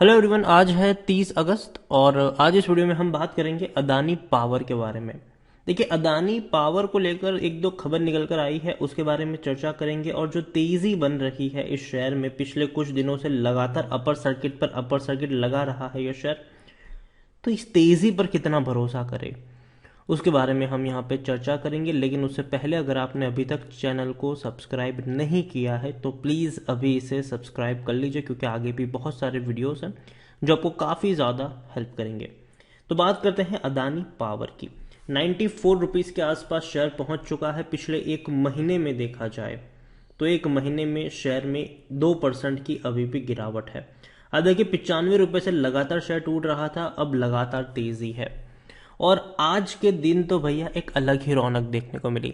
Hello everyone, आज है 30 अगस्त और आज इस वीडियो में हम बात करेंगे अदानी पावर के बारे में। देखिए, अदानी पावर को लेकर एक दो खबर निकल कर आई है, उसके बारे में चर्चा करेंगे। और जो तेजी बन रही है इस शेयर में, पिछले कुछ दिनों से लगातार अपर सर्किट पर अपर सर्किट लगा रहा है यह शेयर, तो इस तेजी पर कितना भरोसा करें उसके बारे में हम यहाँ पे चर्चा करेंगे। लेकिन उससे पहले अगर आपने अभी तक चैनल को सब्सक्राइब नहीं किया है तो प्लीज़ अभी इसे सब्सक्राइब कर लीजिए, क्योंकि आगे भी बहुत सारे वीडियोस हैं जो आपको काफ़ी ज़्यादा हेल्प करेंगे। तो बात करते हैं अदानी पावर की। 94 रुपीज़ के आसपास शेयर पहुंच चुका है। पिछले एक महीने में देखा जाए तो एक महीने में शेयर में 2% की अभी भी गिरावट है। अब देखिए, 95 रुपये से लगातार शेयर टूट रहा था, अब लगातार तेजी है। और आज के दिन तो भैया एक अलग ही रौनक देखने को मिली।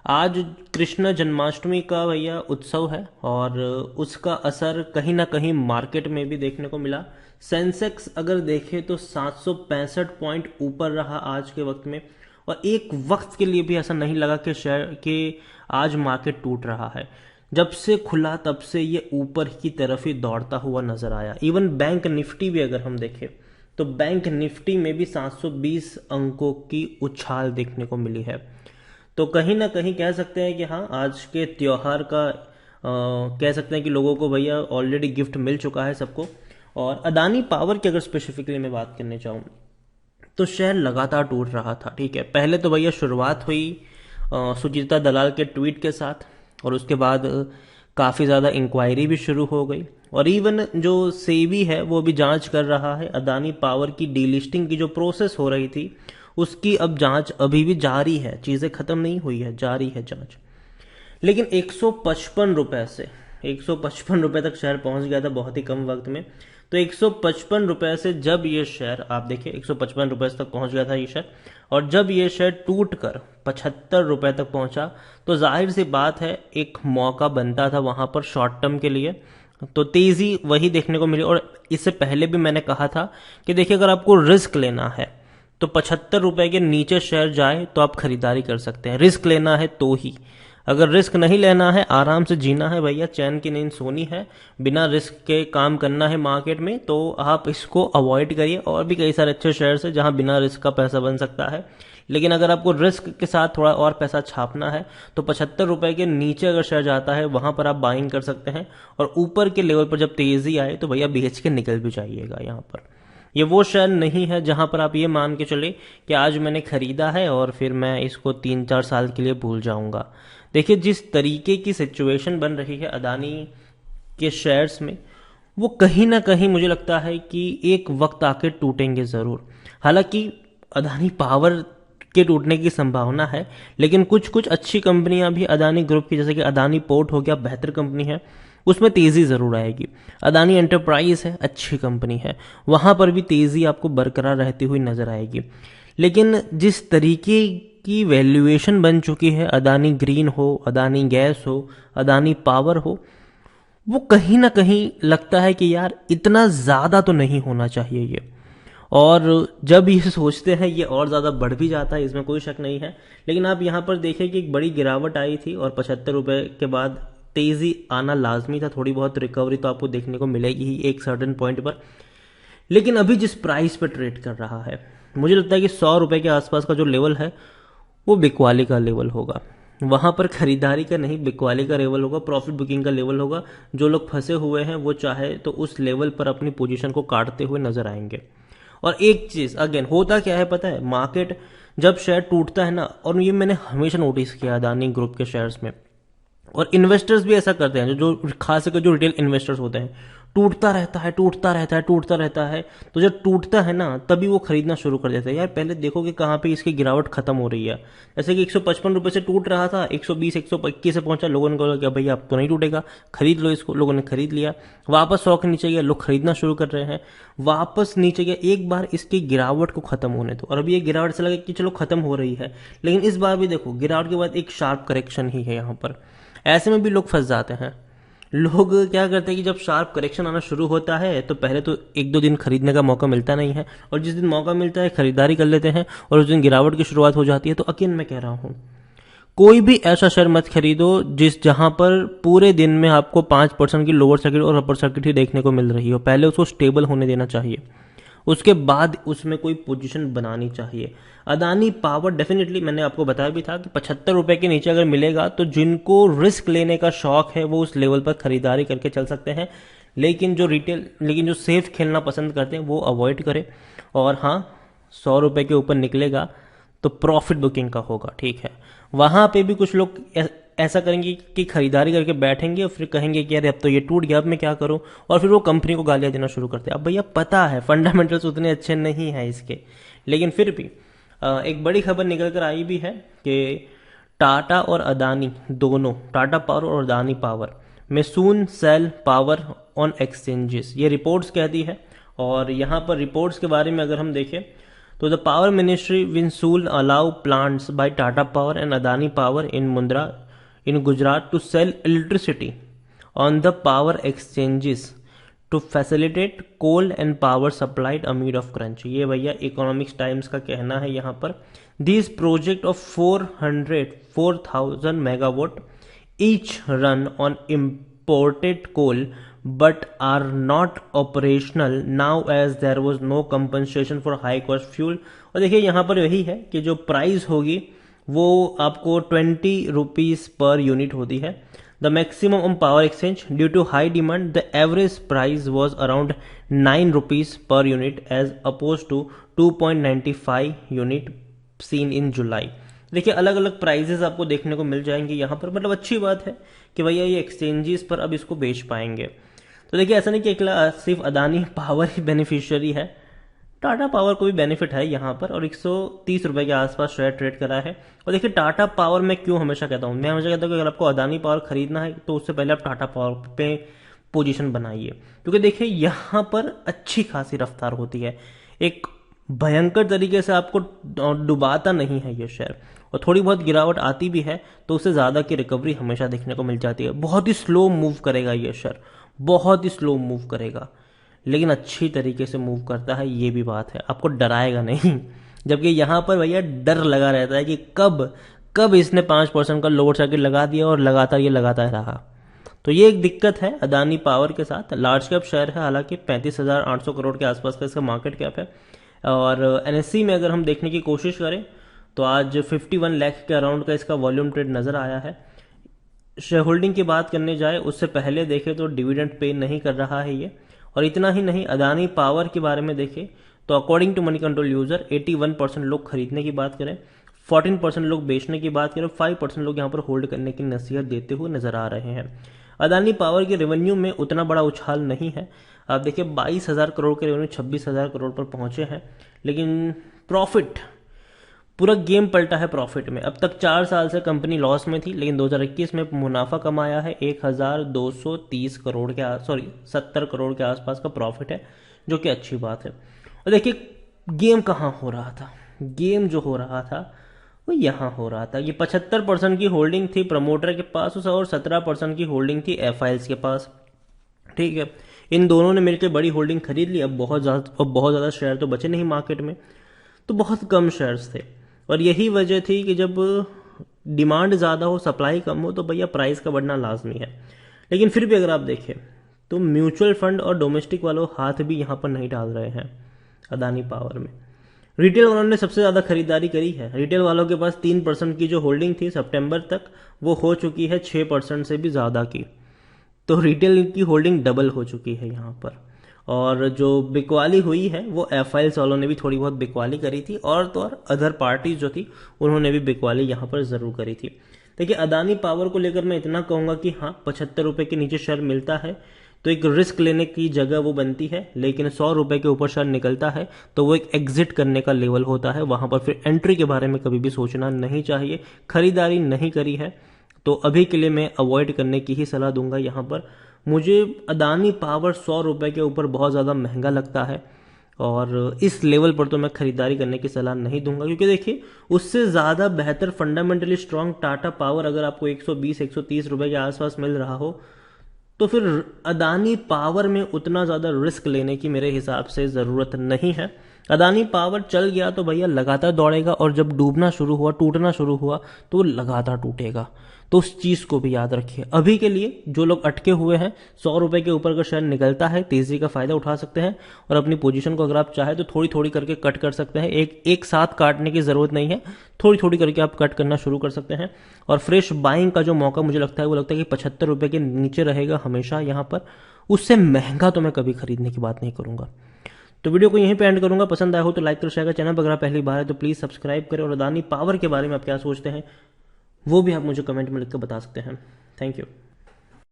आज कृष्ण जन्माष्टमी का भैया उत्सव है और उसका असर कहीं ना कहीं मार्केट में भी देखने को मिला। सेंसेक्स अगर देखें तो 765 पॉइंट ऊपर रहा आज के वक्त में, और एक वक्त के लिए भी ऐसा नहीं लगा कि शेयर के आज मार्केट टूट रहा है। जब से खुला तब से ये ऊपर की तरफ ही दौड़ता हुआ नजर आया। इवन बैंक निफ्टी भी अगर हम देखें तो बैंक निफ्टी में भी 720 अंकों की उछाल देखने को मिली है। तो कहीं ना कहीं कह सकते हैं कि हाँ, आज के त्योहार का कह सकते हैं कि लोगों को भैया ऑलरेडी गिफ्ट मिल चुका है सबको। और अदानी पावर की अगर स्पेसिफिकली मैं बात करने चाहूँ तो शेयर लगातार टूट रहा था। ठीक है, पहले तो भैया शुरुआत हुई सुजीता दलाल के ट्वीट के साथ, और उसके बाद काफ़ी ज़्यादा इंक्वायरी भी शुरू हो गई। और इवन जो सेबी है वो भी जांच कर रहा है। अदानी पावर की डीलिस्टिंग की जो प्रोसेस हो रही थी उसकी अब जांच अभी भी जारी है, चीज़ें ख़त्म नहीं हुई है, जारी है जांच। लेकिन 155 रुपए से 155 रुपए तक शेयर पहुंच गया था बहुत ही कम वक्त में। तो 155 रुपए से जब ये शेयर, आप देखिए, 155 रुपए तक पहुंच गया था ये शेयर, और जब ये शेयर टूट कर 75 रुपए तक पहुंचा तो जाहिर सी बात है एक मौका बनता था वहां पर शॉर्ट टर्म के लिए। तो तेजी वही देखने को मिली। और इससे पहले भी मैंने कहा था कि देखिए, अगर आपको रिस्क लेना है तो 75 रुपए के नीचे शेयर जाए तो आप खरीदारी कर सकते हैं, रिस्क लेना है तो ही। अगर रिस्क नहीं लेना है, आराम से जीना है भैया, चैन की नींद सोनी है, बिना रिस्क के काम करना है मार्केट में, तो आप इसको अवॉइड करिए। और भी कई सारे अच्छे शेयर्स हैं जहां बिना रिस्क का पैसा बन सकता है। लेकिन अगर आपको रिस्क के साथ थोड़ा और पैसा छापना है तो 75 रुपए के नीचे अगर शेयर जाता है वहां पर आप बाइंग कर सकते हैं। और ऊपर के लेवल पर जब तेजी आए तो भैया बेच के निकल भी जाइएगा। यहाँ पर ये वो शेयर नहीं है जहां पर आप ये मान के चले कि आज मैंने खरीदा है और फिर मैं इसको 3-4 साल के लिए भूल जाऊंगा। देखिए, जिस तरीके की सिचुएशन बन रही है अदानी के शेयर्स में, वो कहीं ना कहीं मुझे लगता है कि एक वक्त आके टूटेंगे जरूर। हालांकि अदानी पावर के टूटने की संभावना है, लेकिन कुछ कुछ अच्छी कंपनियां भी अदानी ग्रुप की, जैसे कि अदानी पोर्ट हो गया, बेहतर कंपनी है, उसमें तेजी जरूर आएगी। अदानी एंटरप्राइज है, अच्छी कंपनी है, वहां पर भी तेजी आपको बरकरार रहती हुई नजर आएगी। लेकिन जिस तरीके की वैल्यूएशन बन चुकी है, अदानी ग्रीन हो, अदानी गैस हो, अदानी पावर हो, वो कहीं ना कहीं लगता है कि यार इतना ज्यादा तो नहीं होना चाहिए ये। और जब ये सोचते हैं ये और ज़्यादा बढ़ भी जाता है, इसमें कोई शक नहीं है। लेकिन आप यहाँ पर देखें कि एक बड़ी गिरावट आई थी और 75 रुपए के बाद तेज़ी आना लाजमी था। थोड़ी बहुत रिकवरी तो आपको देखने को मिलेगी ही एक सर्टेन पॉइंट पर। लेकिन अभी जिस प्राइस पर ट्रेड कर रहा है, मुझे लगता है कि 100 रुपए के आसपास का जो लेवल है वो बिकवाली का लेवल होगा। वहां पर खरीदारी का नहीं, बिकवाली का लेवल होगा, प्रॉफिट बुकिंग का लेवल होगा। जो लोग फंसे हुए हैं वो चाहे तो उस लेवल पर अपनी पोजीशन को काटते हुए नजर आएंगे। और एक चीज अगेन होता क्या है पता है, मार्केट जब शेयर टूटता है ना, और ये मैंने हमेशा नोटिस किया अदानी ग्रुप के शेयर्स में, और इन्वेस्टर्स भी ऐसा करते हैं, जो खास करके जो रिटेल इन्वेस्टर्स होते हैं, टूटता रहता है, टूटता रहता है, टूटता रहता है। तो जब टूटता है ना तभी वो खरीदना शुरू कर देते हैं। यार पहले देखो कि कहाँ पे इसकी गिरावट खत्म हो रही है। जैसे कि 155 रुपए से टूट रहा था, 120 121 से पहुंचा, लोगों ने कहा भैया अब तो नहीं टूटेगा, खरीद लो इसको। लोगों ने खरीद लिया, वापस 100 के नीचे गया, लोग खरीदना शुरू कर रहे हैं, वापस नीचे गया। एक बार इसकी गिरावट को खत्म होने दो, और अभी ये गिरावट से लगा कि चलो खत्म हो रही है, लेकिन इस बार भी देखो गिरावट के बाद एक शार्प करेक्शन ही है यहाँ पर। ऐसे में भी लोग फंस जाते हैं। लोग क्या करते हैं कि जब शार्प करेक्शन आना शुरू होता है तो पहले तो 1-2 दिन खरीदने का मौका मिलता नहीं है, और जिस दिन मौका मिलता है खरीदारी कर लेते हैं, और उस दिन गिरावट की शुरुआत हो जाती है। तो अगेन मैं कह रहा हूं, कोई भी ऐसा शेयर मत खरीदो जहां पर पूरे दिन में आपको 5% की लोअर सर्किट और अपर सर्किट ही देखने को मिल रही हो। पहले उसको स्टेबल होने देना चाहिए, उसके बाद उसमें कोई पोजीशन बनानी चाहिए। अदानी पावर डेफिनेटली मैंने आपको बताया भी था कि 75 रुपए के नीचे अगर मिलेगा तो जिनको रिस्क लेने का शौक है वो उस लेवल पर खरीदारी करके चल सकते हैं, लेकिन जो सेफ खेलना पसंद करते हैं वो अवॉइड करें। और हाँ, 100 रुपए के ऊपर निकलेगा तो प्रॉफिट बुकिंग का होगा, ठीक है। वहां पे भी कुछ लोग ऐसा करेंगे कि खरीदारी करके बैठेंगे और फिर कहेंगे कि यार अब तो ये टूट गया, अब मैं क्या करूं, और फिर वो कंपनी को गालियां देना शुरू करते हैं। अब भैया पता है फंडामेंटल्स उतने अच्छे नहीं हैं इसके, लेकिन फिर भी एक बड़ी खबर निकल कर आई भी है कि टाटा और अदानी दोनों, टाटा पावर और अदानी पावर में सून सेल पावर ऑन एक्सचेंजेस, ये रिपोर्ट्स कहती है। और यहाँ पर रिपोर्ट्स के बारे में अगर हम देखें तो the power ministry will soon allow plants by Tata power and Adani power in Mundra in Gujarat to sell electricity on the power exchanges to facilitate coal and power supplied amid of crunch. ये भैया इकोनॉमिक्स टाइम्स का कहना है यहाँ पर। This project of 4,000 megawatt each run on imported coal but are not operational now as there was no compensation for high cost fuel। और देखिए यहाँ पर यही है कि जो प्राइस होगी वो आपको 20 रुपीज पर यूनिट होती है। The maximum on power exchange due to high demand the average price was around 9 rupees per unit as oppose to 2.95 unit seen in July. देखिए अलग अलग प्राइजेस आपको देखने को मिल जाएंगे यहाँ पर, मतलब अच्छी बात है कि भैया ये एक्सचेंजेस पर अब इसको बेच पाएंगे। तो देखिए ऐसा नहीं कि अकेला सिर्फ अदानी पावर ही बेनिफिशियरी है, टाटा पावर को भी बेनिफिट है यहाँ पर, और 130 रुपए के आसपास शेयर ट्रेड करा है। और देखिए टाटा पावर में क्यों हमेशा कहता हूँ, मैं हमेशा कहता हूँ कि अगर आपको अदानी पावर खरीदना है तो उससे पहले आप टाटा पावर पे पोजीशन बनाइए, क्योंकि देखिए यहाँ पर अच्छी खासी रफ्तार होती है, एक भयंकर तरीके से आपको डुबाता नहीं है ये शेयर, और थोड़ी बहुत गिरावट आती भी है तो उससे ज्यादा की रिकवरी हमेशा देखने को मिल जाती है। बहुत ही स्लो मूव करेगा ये शेयर, बहुत ही स्लो मूव करेगा, लेकिन अच्छी तरीके से मूव करता है, ये भी बात है, आपको डराएगा नहीं। जबकि यहां पर भैया डर लगा रहता है कि कब कब इसने 5% का लोअर सर्किट लगा दिया और लगातार ये लगाता रहा। तो ये एक दिक्कत है अदानी पावर के साथ। लार्ज कैप शेयर है, हालांकि 35,800 करोड़ के आसपास का इसका मार्केट कैप है। और एनएससी में अगर हम देखने की कोशिश करें तो आज 51 लाख के अराउंड का इसका वॉल्यूम ट्रेड नजर आया है। शेयर होल्डिंग की बात करने जाए उससे पहले देखें तो डिविडेंड पे नहीं कर रहा है ये। और इतना ही नहीं, अदानी पावर के बारे में देखें तो according to Moneycontrol user 81% लोग खरीदने की बात करें, 14% लोग बेचने की बात करें, 5% लोग यहाँ पर होल्ड करने की नसीहत देते हुए नजर आ रहे हैं। अदानी पावर के रेवेन्यू में उतना बड़ा उछाल नहीं है। आप देखिए 22,000 करोड़ के रेवेन्यू 26,000 करोड़ पर पहुंचे हैं, लेकिन प्रॉफिट, पूरा गेम पलटा है प्रॉफिट में। अब तक 4 साल से कंपनी लॉस में थी, लेकिन 2021 में मुनाफा कमाया है 1,230 करोड़ के 70 करोड़ के आसपास का प्रॉफिट है, जो कि अच्छी बात है। और देखिए गेम कहाँ हो रहा था, गेम जो हो रहा था वो यहाँ हो रहा था। ये 75% की होल्डिंग थी प्रमोटर के पास और 17% की होल्डिंग थी एफआईएल्स के पास, ठीक है। इन दोनों ने मिलकर बड़ी होल्डिंग खरीद ली। अब बहुत ज्यादा शेयर तो बचे नहीं मार्केट में, तो बहुत कम शेयर्स थे। और यही वजह थी कि जब डिमांड ज़्यादा हो, सप्लाई कम हो, तो भैया प्राइस का बढ़ना लाजमी है। लेकिन फिर भी अगर आप देखें तो म्यूचुअल फंड और डोमेस्टिक वालों हाथ भी यहाँ पर नहीं डाल रहे हैं अदानी पावर में। रिटेल वालों ने सबसे ज़्यादा खरीदारी करी है। रिटेल वालों के पास 3% की जो होल्डिंग थी सितंबर तक, वो हो चुकी है 6% से भी ज़्यादा की। तो रिटेल की होल्डिंग डबल हो चुकी है यहाँ पर। और जो बिकवाली हुई है वो एफआईएल्स वालों ने भी थोड़ी बहुत बिकवाली करी थी, और तो और अदर पार्टीज जो थी उन्होंने भी बिकवाली यहाँ पर जरूर करी थी। देखिए अदानी पावर को लेकर मैं इतना कहूंगा कि हाँ, 75 रुपए के नीचे शेयर मिलता है तो एक रिस्क लेने की जगह वो बनती है, लेकिन 100 रुपए के ऊपर शेयर निकलता है तो वो एक एग्जिट करने का लेवल होता है। वहां पर फिर एंट्री के बारे में कभी भी सोचना नहीं चाहिए। खरीदारी नहीं करी है तो अभी के लिए मैं अवॉइड करने की ही सलाह दूंगा। यहाँ पर मुझे अदानी पावर 100 रुपए के ऊपर बहुत ज़्यादा महंगा लगता है, और इस लेवल पर तो मैं खरीदारी करने की सलाह नहीं दूंगा, क्योंकि देखिए उससे ज़्यादा बेहतर फंडामेंटली स्ट्रांग टाटा पावर अगर आपको 120-130 रुपए के आसपास मिल रहा हो तो फिर अदानी पावर में उतना ज़्यादा रिस्क लेने की मेरे हिसाब से ज़रूरत नहीं है। अदानी पावर चल गया तो भैया लगातार दौड़ेगा, और जब डूबना शुरू हुआ, टूटना शुरू हुआ, तो वो लगातार टूटेगा। तो उस चीज़ को भी याद रखिए। अभी के लिए जो लोग अटके हुए हैं, 100 रुपए के ऊपर का शेयर निकलता है, तेजी का फायदा उठा सकते हैं, और अपनी पोजीशन को अगर आप चाहे तो थोड़ी थोड़ी करके कट कर सकते हैं। एक साथ काटने की ज़रूरत नहीं है, थोड़ी थोड़ी करके आप कट करना शुरू कर सकते हैं। और फ्रेश बाइंग का जो मौका मुझे लगता है, वो लगता है कि 75 रुपए के नीचे रहेगा हमेशा यहाँ पर। उससे महंगा तो मैं कभी खरीदने की बात नहीं करूंगा। तो वीडियो को यहीं पे एंड करूंगा। पसंद आया हो तो लाइक करो, शेयर करो। चैनल पर अगर आप पहली बार है तो प्लीज़ सब्सक्राइब करें, और अदानी पावर के बारे में आप क्या सोचते हैं वो भी आप मुझे कमेंट में लिख कर बता सकते हैं। Thank you.